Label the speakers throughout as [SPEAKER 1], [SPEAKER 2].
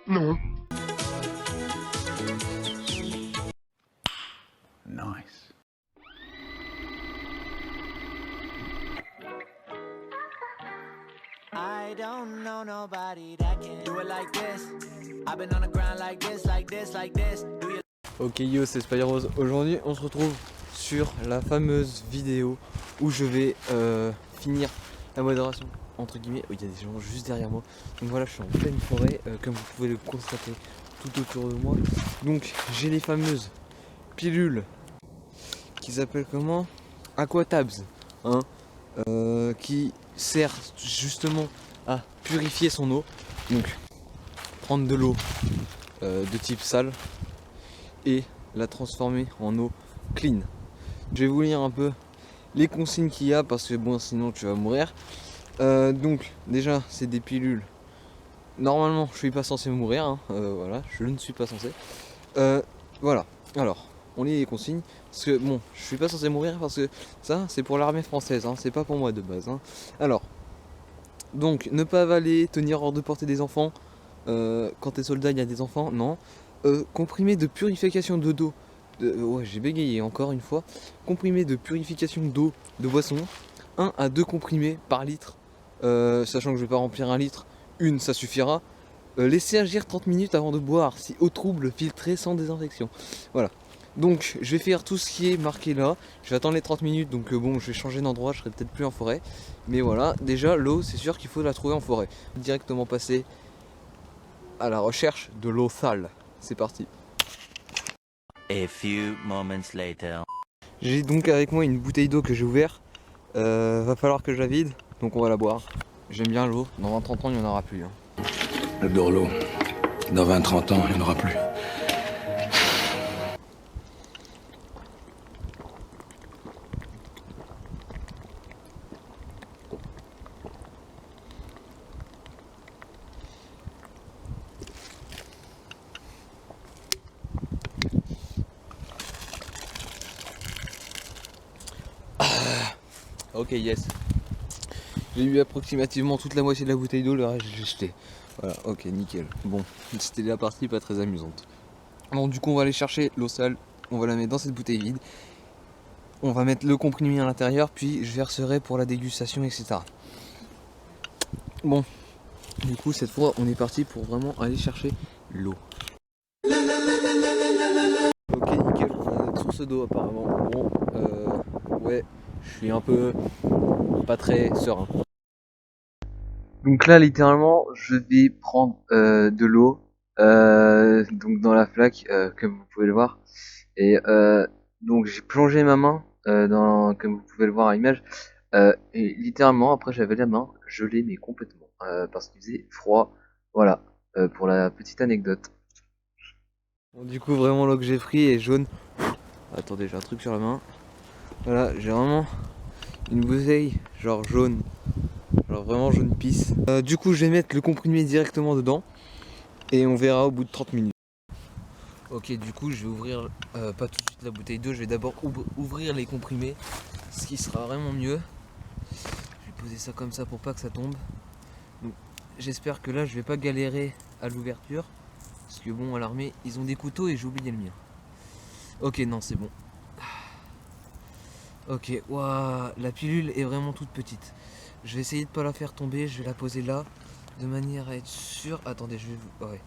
[SPEAKER 1] Non.
[SPEAKER 2] Nice.
[SPEAKER 3] I don't know nobody that can do it like this. I've been on the ground like this, like this, like this. Do you...
[SPEAKER 4] Ok yo, c'est Spyrose. Aujourd'hui on se retrouve sur la fameuse vidéo où je vais finir la modération entre guillemets. Il y a des gens juste derrière moi. Donc voilà, je suis en pleine forêt comme vous pouvez le constater tout autour de moi. Donc j'ai les fameuses pilules qui s'appellent comment? Aquatabs, hein, qui sert justement à purifier son eau. Donc prendre de l'eau de type sale et la transformer en eau clean. Je vais vous lire un peu les consignes qu'il y a parce que bon, sinon tu vas mourir. Donc déjà c'est des pilules. Normalement je suis pas censé mourir, hein. Voilà, je ne suis pas censé. Voilà, alors on lit les consignes parce que bon, je suis pas censé mourir parce que ça c'est pour l'armée française, hein. C'est pas pour moi de base, hein. Alors donc ne pas avaler, tenir hors de portée des enfants. Quand t'es soldat il y a des enfants, non. Comprimé de purification d'eau, ouais j'ai bégayé encore une fois. Comprimé de purification d'eau de boisson, 1 à 2 comprimés par litre, sachant que je vais pas remplir un litre, une ça suffira. Laisser agir 30 minutes avant de boire, si eau trouble, filtrée sans désinfection. Voilà. Donc je vais faire tout ce qui est marqué là. Je vais attendre les 30 minutes, donc bon je vais changer d'endroit, je serai peut-être plus en forêt. Mais voilà, déjà l'eau c'est sûr qu'il faut la trouver en forêt. Directement passer à la recherche de l'eau sale. C'est parti.
[SPEAKER 3] A few moments later.
[SPEAKER 4] J'ai donc avec moi une bouteille d'eau que j'ai ouverte. Va falloir que je la vide, donc on va la boire. J'aime bien l'eau, dans 20-30 ans il n'y en aura plus, hein.
[SPEAKER 2] J'adore l'eau. Dans 20-30 ans, il n'y en aura plus.
[SPEAKER 4] Ok, yes. J'ai eu approximativement toute la moitié de la bouteille d'eau, le reste j'ai jeté. Voilà, ok, nickel. Bon, c'était la partie pas très amusante. Bon, du coup, on va aller chercher l'eau sale, on va la mettre dans cette bouteille vide. On va mettre le comprimé à l'intérieur, puis je verserai pour la dégustation, etc. Bon, du coup, cette fois, on est parti pour vraiment aller chercher l'eau. Ok, nickel. On a notre source d'eau apparemment. Bon, ouais, je suis un peu pas très serein. Donc là, littéralement, je vais prendre de l'eau donc dans la flaque, comme vous pouvez le voir. Et donc j'ai plongé ma main comme vous pouvez le voir à l'image. Et littéralement, après j'avais la main gelée mais complètement parce qu'il faisait froid. Voilà, pour la petite anecdote. Bon, du coup, vraiment l'eau que j'ai pris est jaune. Attendez, j'ai un truc sur la main. Voilà, j'ai vraiment une bouteille genre jaune. Genre vraiment jaune pisse. Du coup, je vais mettre le comprimé directement dedans. Et on verra au bout de 30 minutes. Ok, du coup, je vais ouvrir, pas tout de suite la bouteille d'eau. Je vais d'abord ouvrir les comprimés. Ce qui sera vraiment mieux. Je vais poser ça comme ça pour pas que ça tombe. J'espère que là, je vais pas galérer à l'ouverture. Parce que bon, à l'armée, ils ont des couteaux et j'ai oublié le mien. Ok, non, c'est bon. Ok, waouh, la pilule est vraiment toute petite. Je vais essayer de pas la faire tomber, je vais la poser là, de manière à être sûr. Attendez, je vais vous... Ouais.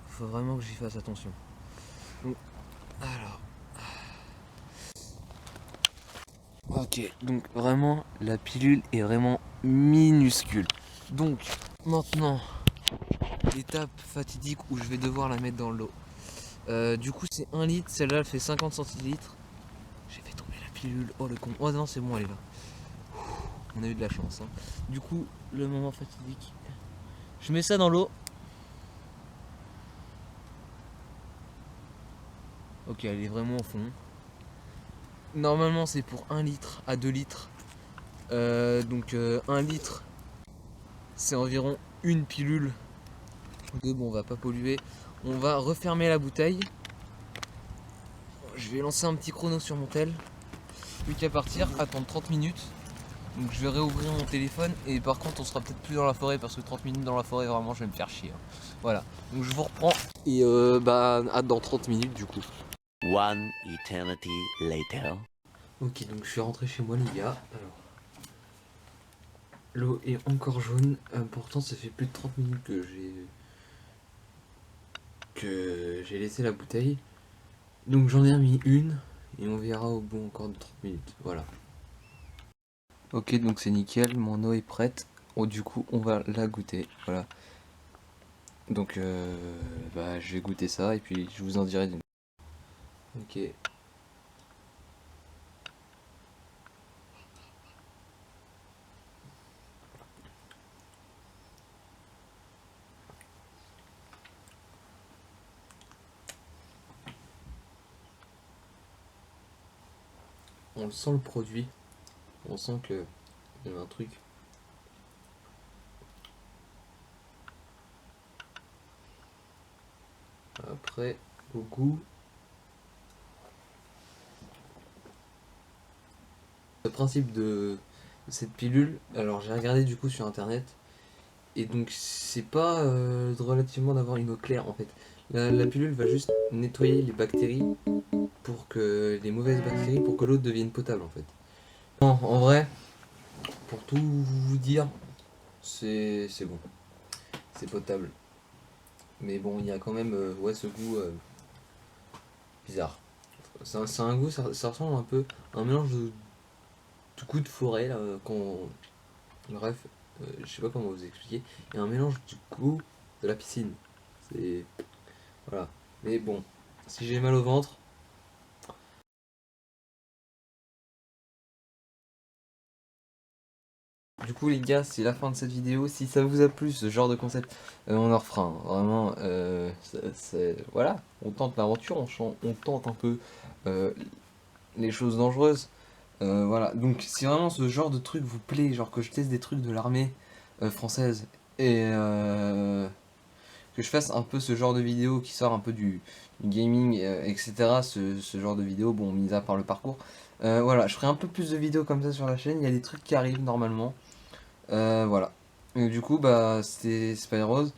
[SPEAKER 4] Faut vraiment que j'y fasse attention. Donc, alors... Ok, donc vraiment, la pilule est vraiment minuscule. Donc, maintenant, l'étape fatidique où je vais devoir la mettre dans l'eau. Du coup, c'est 1 litre, celle-là, elle fait 50 centilitres. J'ai fait tomber la pilule, oh le con. Oh non, c'est bon, elle est là. On a eu de la chance, hein. Du coup, le moment fatidique. Je mets ça dans l'eau. Ok, elle est vraiment au fond. Normalement, c'est pour 1 litre à 2 litres. Donc 1 litre, c'est environ une pilule. Bon, on va pas polluer. On va refermer la bouteille. Je vais lancer un petit chrono sur mon tel. Plus qu'à partir, attendre 30 minutes. Donc je vais réouvrir mon téléphone et par contre on sera peut-être plus dans la forêt parce que 30 minutes dans la forêt vraiment je vais me faire chier. Voilà, donc je vous reprends et hâte dans 30 minutes du coup.
[SPEAKER 1] One eternity later.
[SPEAKER 4] Ok, donc je suis rentré chez moi les gars. Alors, l'eau est encore jaune, pourtant ça fait plus de 30 minutes que j'ai laissé la bouteille. Donc j'en ai remis une et on verra au bout encore de 30 minutes, voilà. Ok, donc c'est nickel, mon eau est prête. Oh, du coup on va la goûter, voilà. Donc je vais goûter ça et puis je vous en dirai des... Ok. On sent le produit, on sent que il y a un truc. Après, au goût, le principe de cette pilule, alors j'ai regardé du coup sur internet, et donc c'est pas relativement d'avoir une eau claire en fait. La pilule va juste nettoyer les bactéries pour que les mauvaises bactéries, pour que l'eau devienne potable en fait. Non, en vrai, pour tout vous dire, c'est bon, c'est potable. Mais bon, il y a quand même ouais, ce goût bizarre. C'est un goût, ça ressemble un peu à un mélange de goût de forêt là, bref, je sais pas comment vous expliquer. Il y a un mélange du goût de la piscine. C'est. Voilà. Mais bon, si j'ai mal au ventre. Du coup les gars, c'est la fin de cette vidéo. Si ça vous a plu ce genre de concept, on en refera. Hein. Vraiment, voilà, on tente l'aventure, on tente un peu les choses dangereuses. Voilà, donc si vraiment ce genre de truc vous plaît, genre que je teste des trucs de l'armée française et que je fasse un peu ce genre de vidéo qui sort un peu du gaming, etc. Ce genre de vidéo, bon, mis à part le parcours. Voilà, je ferai un peu plus de vidéos comme ça sur la chaîne. Il y a des trucs qui arrivent normalement. Voilà. Et du coup, bah, c'était Spyrose.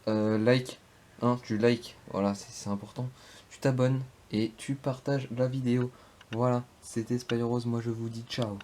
[SPEAKER 4] Like, hein, tu likes, voilà, c'est important. Tu t'abonnes et tu partages la vidéo. Voilà, c'était Spyrose. Moi, je vous dis ciao.